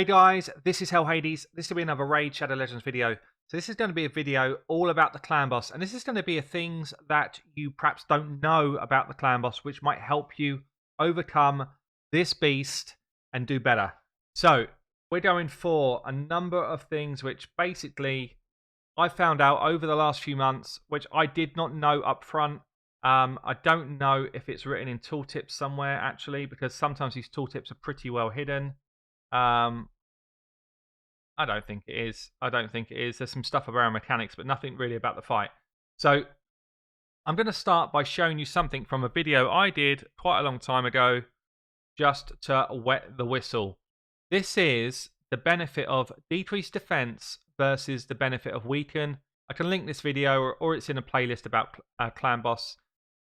Hey guys, this is Hell Hades. This will be another Raid Shadow Legends video. So this is going to be a video all about the clan boss, and this is going to be a things that you perhaps don't know about the clan boss, which might help you overcome this beast and do better. So we're going for a number of things which basically I found out over the last few months, which I did not know up front. I don't know if it's written in tooltips somewhere actually, because sometimes these tooltips are pretty well hidden. Um, I don't think it is. I don't think it is. There's some stuff around mechanics, but nothing really about the fight. So I'm going to start by showing you something from a video I did quite a long time ago, just to wet the whistle. This is the benefit of decreased defense versus the benefit of weaken. I can link this video, or it's in a playlist about clan boss.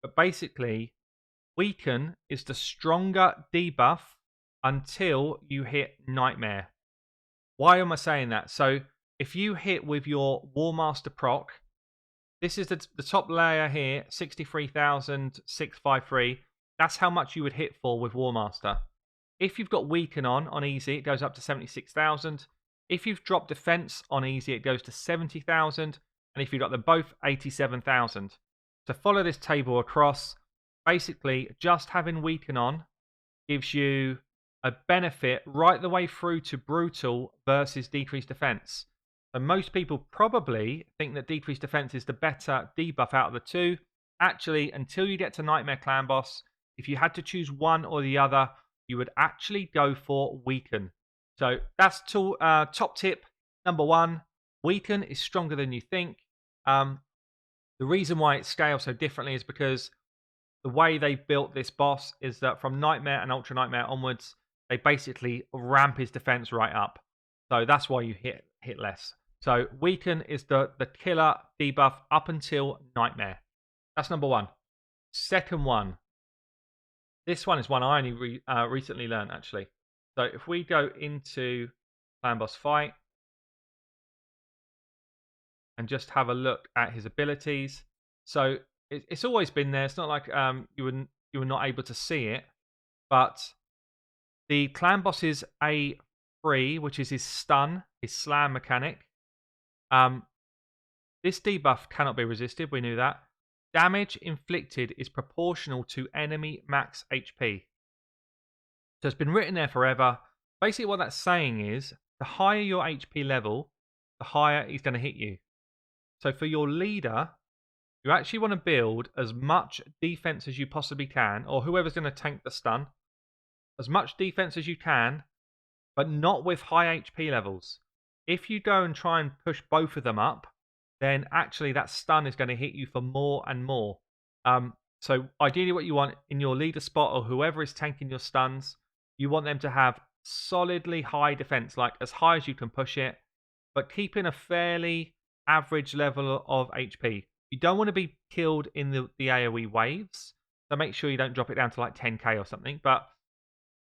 But basically, weaken is the stronger debuff until you hit nightmare. Why am I saying that? So if you hit with your War Master proc, this is the top layer here, 63,653. That's how much you would hit for with War Master. If you've got Weaken on easy, it goes up to 76,000. If you've dropped Defense on easy, it goes to 70,000. And if you've got them both, 87,000. To follow this table across, basically just having Weaken on gives you a benefit right the way through to brutal versus decreased defense. So most people probably think that decreased defense is the better debuff out of the two. Actually, until you get to Nightmare Clan Boss, if you had to choose one or the other, you would actually go for weaken. So that's top tip number one. Weaken is stronger than you think. The reason why it scales so differently is because the way they built this boss is that from Nightmare and Ultra Nightmare onwards, they basically ramp his defense right up. So that's why you hit less. So weaken is the killer debuff up until Nightmare. That's number one. Second one. This one is one I only recently learned actually. So if we go into Clan Boss Fight and just have a look at his abilities. So it's always been there. It's not like you were not able to see it, but the clan boss's A3, which is his stun, his slam mechanic. This debuff cannot be resisted. We knew that. Damage inflicted is proportional to enemy max HP. So it's been written there forever. Basically, what that's saying is the higher your HP level, the higher he's going to hit you. So for your leader, you actually want to build as much defense as you possibly can, or whoever's going to tank the stun, as much defense as you can, but not with high HP levels. If you go and try and push both of them up, then actually that stun is going to hit you for more and more. So ideally what you want in your leader spot, or whoever is tanking your stuns, you want them to have solidly high defense, like as high as you can push it, but keeping a fairly average level of HP. You don't want to be killed in the AoE waves, so make sure you don't drop it down to like 10k or something, but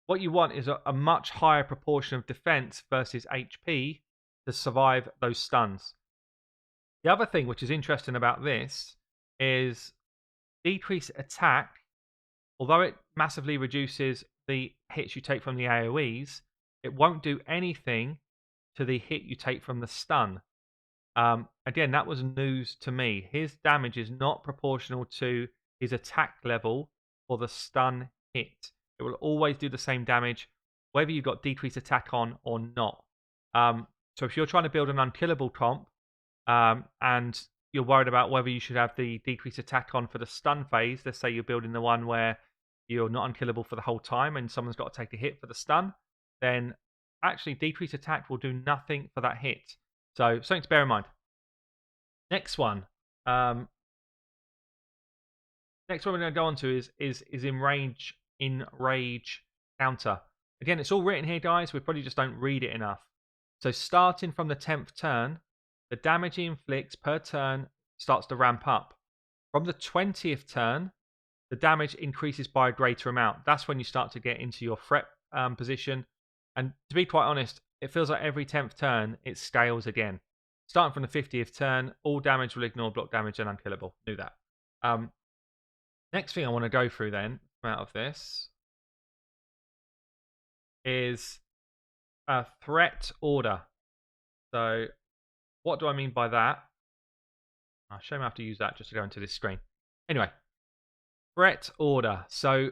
what you want is a much higher proportion of defense versus HP to survive those stuns. The other thing which is interesting about this is decreased attack. Although it massively reduces the hits you take from the AoEs, it won't do anything to the hit you take from the stun. Again, that was news to me. His damage is not proportional to his attack level or the stun hit. It will always do the same damage, whether you've got decreased attack on or not. So if you're trying to build an unkillable comp, and you're worried about whether you should have the decreased attack on for the stun phase, let's say you're building the one where you're not unkillable for the whole time and someone's got to take a hit for the stun, then actually decreased attack will do nothing for that hit. So something to bear in mind. Next one. Next one we're going to go on to is enrage counter. Again, it's all written here, guys. We probably just don't read it enough. So starting from the 10th turn, the damage he inflicts per turn starts to ramp up. From the 20th turn, the damage increases by a greater amount. That's when you start to get into your threat position. And to be quite honest, it feels like every 10th turn, it scales again. Starting from the 50th turn, all damage will ignore block damage and unkillable. Knew that. Next thing I want to go through then, out of this, is threat order. So what do I mean by that? I'll show me how to use that just to go into this screen. Anyway, threat order. So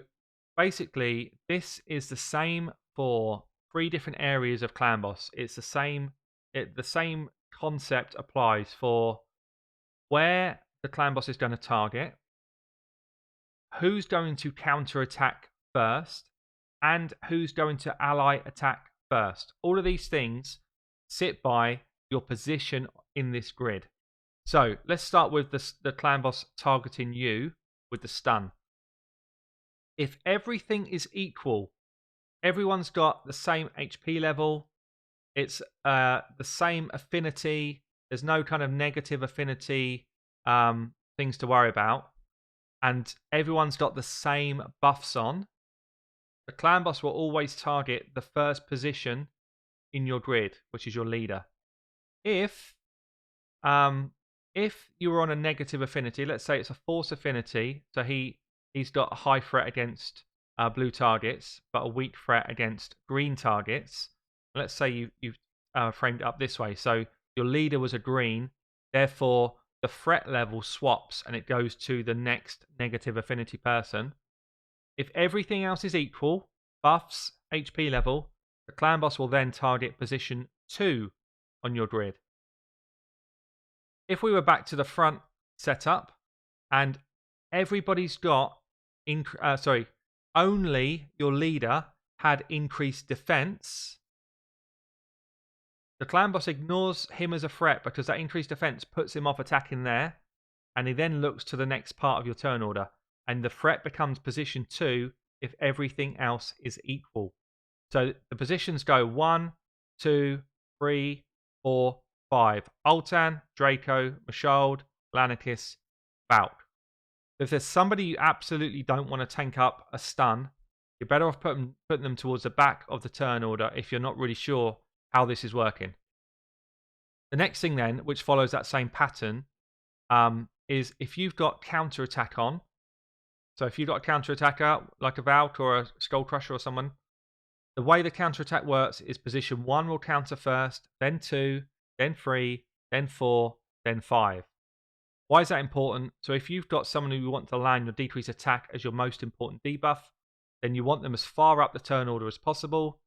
basically, this is the same for 3 different areas of Clan Boss. It's the same. The same concept applies for where the Clan Boss is going to target, who's going to counter attack first, and who's going to ally attack first. All of these things sit by your position in this grid. So let's start with the Clan Boss targeting you with the stun. If everything is equal, everyone's got the same HP level, it's the same affinity, there's no kind of negative affinity things to worry about, and everyone's got the same buffs on, the Clan Boss will always target the first position in your grid, which is your leader. If you were on a negative affinity, let's say it's a force affinity, so he's got a high threat against blue targets, but a weak threat against green targets. Let's say you've framed it up this way. So your leader was a green, therefore the threat level swaps and it goes to the next negative affinity person. If everything else is equal, buffs, HP level, the Clan Boss will then target position 2 on your grid. If we were back to the front setup and everybody's got only your leader had increased defense, the Clan Boss ignores him as a threat because that increased defense puts him off attacking there, and he then looks to the next part of your turn order, and the threat becomes position 2 if everything else is equal. So the positions go 1, 2, 3, 4, 5. Ultan, Draco, Mashold, Lanikis, Valk. If there's somebody you absolutely don't want to tank up a stun, you're better off putting them towards the back of the turn order if you're not really sure how this is working. The next thing then, which follows that same pattern, is if you've got counter attack on. So if you've got a counter attacker like a Valk or a Skull Crusher or someone, the way the counter attack works is position 1 will counter first, then 2, then 3, then 4, then 5. Why is that important? So if you've got someone who you want to land your decrease attack as your most important debuff, then you want them as far up the turn order as possible.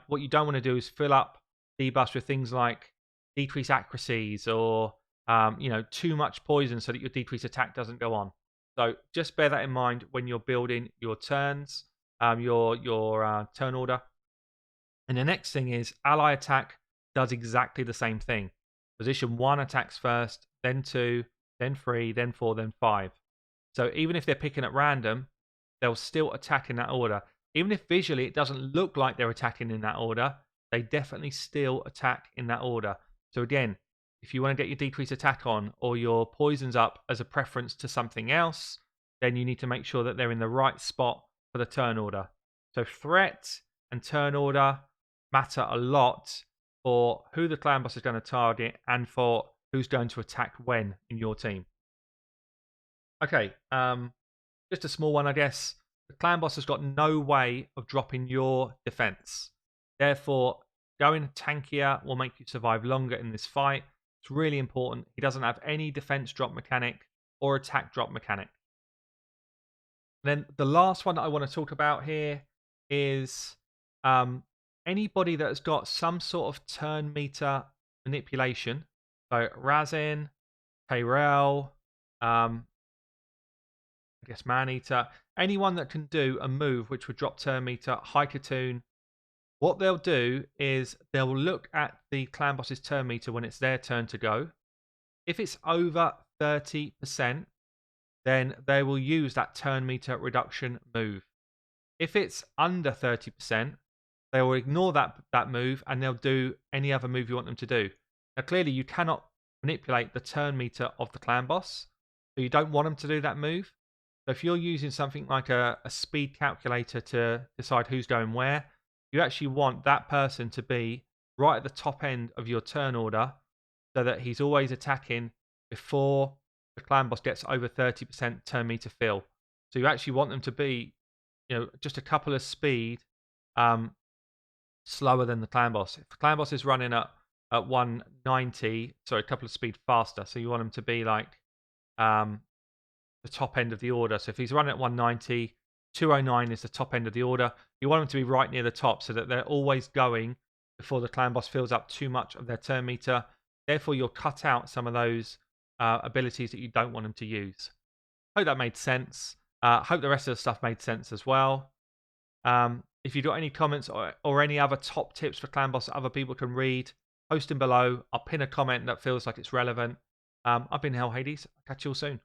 What you don't want to do is fill up debuffs with things like decrease accuracies or too much poison so that your decrease attack doesn't go on. So just bear that in mind when you're building your turns, your turn order. And the next thing is ally attack does exactly the same thing. Position 1 attacks first, then 2, then 3, then 4, then 5. So even if they're picking at random, they'll still attack in that order. Even if visually it doesn't look like they're attacking in that order, they definitely still attack in that order. So again, if you want to get your decrease attack on or your poisons up as a preference to something else, then you need to make sure that they're in the right spot for the turn order. So threat and turn order matter a lot for who the Clan Boss is going to target and for who's going to attack when in your team. Okay, just a small one, I guess. The Clan Boss has got no way of dropping your defense. Therefore, going tankier will make you survive longer in this fight. It's really important. He doesn't have any defense drop mechanic or attack drop mechanic. Then the last one that I want to talk about here is anybody that's got some sort of turn meter manipulation. So Razin, Tyrell, I guess Maneater, anyone that can do a move which would drop turn meter, Haikatoon. What they'll do is they'll look at the Clan Boss's turn meter when it's their turn to go. If it's over 30%, then they will use that turn meter reduction move. If it's under 30%, they will ignore that move and they'll do any other move you want them to do. Now, clearly, you cannot manipulate the turn meter of the Clan Boss, so you don't want them to do that move. So if you're using something like a speed calculator to decide who's going where, you actually want that person to be right at the top end of your turn order so that he's always attacking before the Clan Boss gets over 30% turn meter fill. So you actually want them to be, just a couple of speed slower than the clan boss. If the clan boss is running at 190, sorry, a couple of speed faster, so you want him to be like the top end of the order. So if he's running at 190, 209 is the top end of the order. You want him to be right near the top so that they're always going before the clan boss fills up too much of their turn meter. Therefore, you'll cut out some of those abilities that you don't want them to use. Hope that made sense. Hope the rest of the stuff made sense as well. If you've got any comments or any other top tips for clan boss that other people can read, post them below. I'll pin a comment that feels like it's relevant. I've been Hell Hades. I'll catch you all soon.